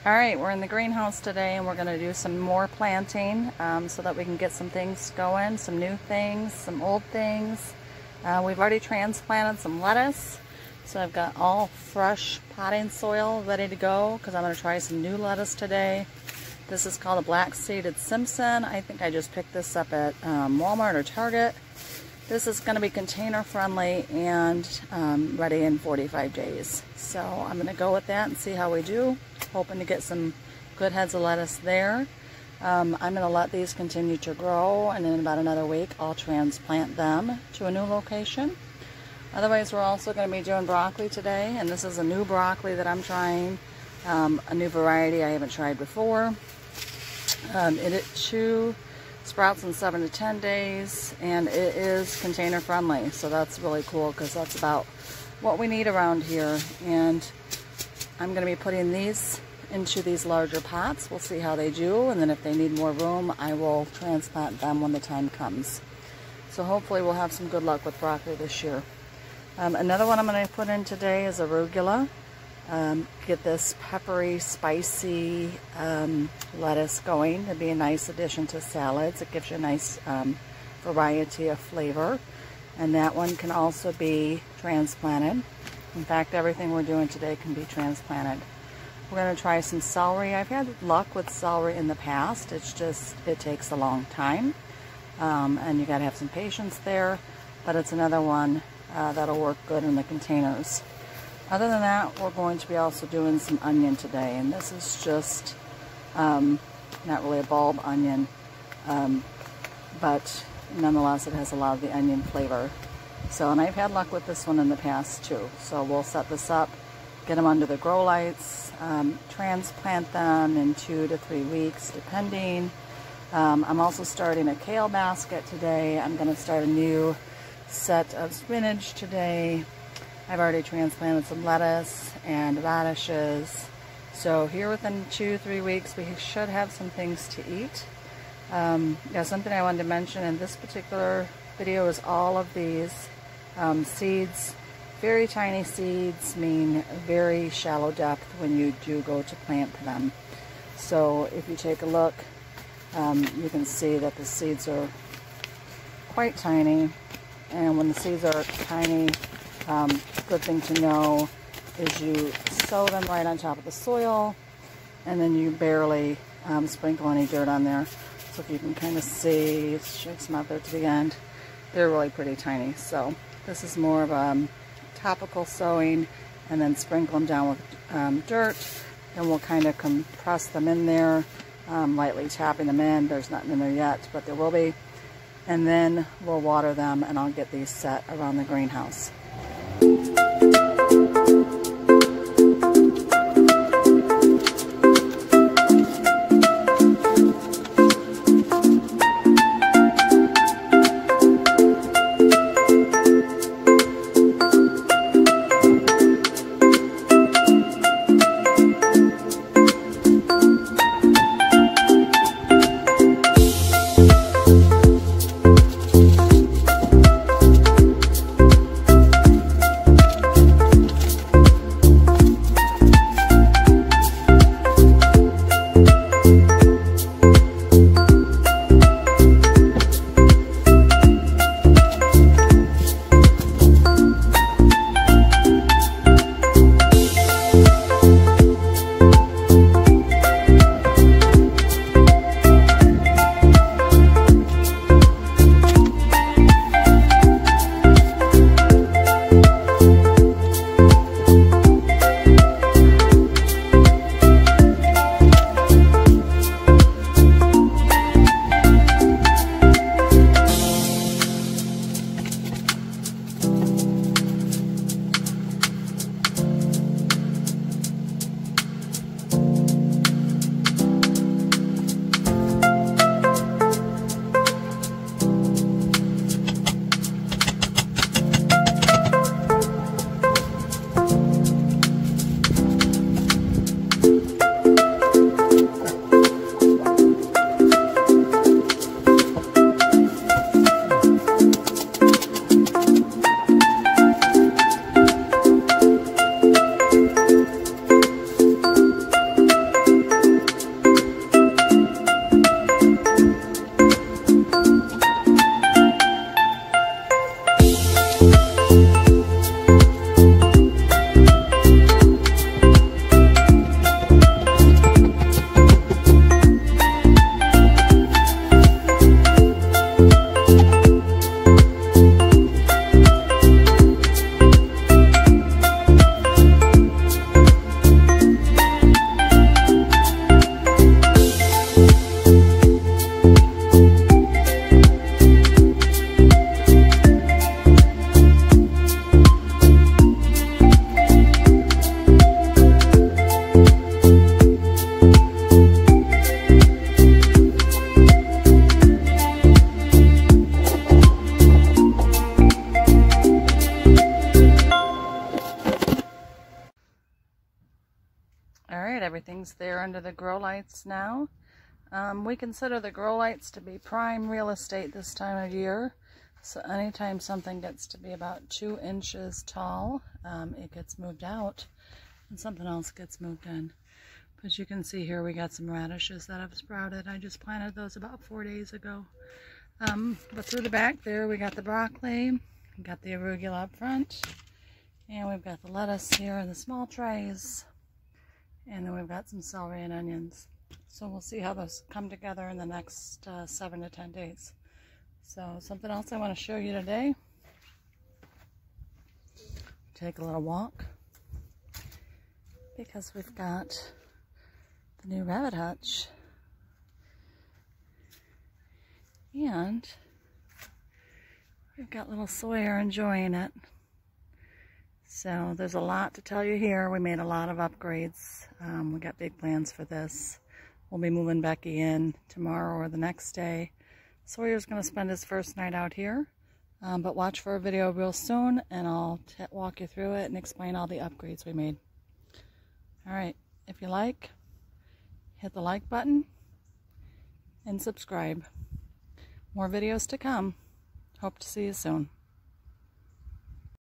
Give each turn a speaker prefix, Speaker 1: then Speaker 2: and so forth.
Speaker 1: Alright, we're in the greenhouse today and we're going to do some more planting so that we can get some things going, some new things, some old things. We've already transplanted some lettuce, so I've got all fresh potting soil ready to go because I'm going to try some new lettuce today. This is called a black-seeded Simpson. I think I just picked this up at Walmart or Target. This is going to be container friendly and ready in 45 days. So I'm going to go with that and see how we do. Hoping to get some good heads of lettuce there. I'm going to let these continue to grow, and in about another week I'll transplant them to a new location. Otherwise, we're also going to be doing broccoli today, and this is a new broccoli that I'm trying, a new variety I haven't tried before. It sprouts in 7 to 10 days, and it is container friendly, so that's really cool because that's about what we need around here. And I'm going to be putting these into these larger pots. We'll see how they do, and then if they need more room, I will transplant them when the time comes. So hopefully we'll have some good luck with broccoli this year. Another one I'm going to put in today is arugula. Get this peppery, spicy lettuce going. It'd be a nice addition to salads. It gives you a nice variety of flavor. And that one can also be transplanted. In fact, everything we're doing today can be transplanted. We're going to try some celery. I've had luck with celery in the past. It's just, it takes a long time. And you got to have some patience there. But it's another one that'll work good in the containers. Other than that, we're going to be also doing some onion today. And this is just not really a bulb onion. But nonetheless, it has a lot of the onion flavor. So, and I've had luck with this one in the past too. So we'll set this up, get them under the grow lights, transplant them in 2 to 3 weeks, depending. I'm also starting a kale basket today. I'm going to start a new set of spinach today. I've already transplanted some lettuce and radishes. So here within 2 to 3 weeks, we should have some things to eat. Yeah, something I wanted to mention in this particular video is all of these seeds. Very tiny seeds mean very shallow depth when you do go to plant them. So if you take a look, you can see that the seeds are quite tiny. And when the seeds are tiny, good thing to know is you sow them right on top of the soil, and then you barely sprinkle any dirt on there. So if you can kind of see, shake some out there to the end, they're really pretty tiny. So this is more of a topical sowing, and then sprinkle them down with dirt, and we'll kind of compress them in there, lightly tapping them in. There's nothing in there yet, but there will be. And then we'll water them, and I'll get these set around the greenhouse. All right, everything's there under the grow lights now. We consider the grow lights to be prime real estate this time of year. So anytime something gets to be about 2 inches tall, it gets moved out and something else gets moved in. But you can see here we got some radishes that have sprouted. I just planted those about 4 days ago. But through the back there we got the broccoli, we got the arugula up front, and we've got the lettuce here in the small trays. And then we've got some celery and onions. So we'll see how those come together in the next 7 to 10 days. So something else I want to show you today. Take a little walk. Because we've got the new rabbit hutch. And we've got little Sawyer enjoying it. So there's a lot to tell you here. We made a lot of upgrades. We got big plans for this. We'll be moving Becky in tomorrow or the next day. Sawyer's going to spend his first night out here. But watch for a video real soon and I'll walk you through it and explain all the upgrades we made. Alright, if you like, hit the like button and subscribe. More videos to come. Hope to see you soon.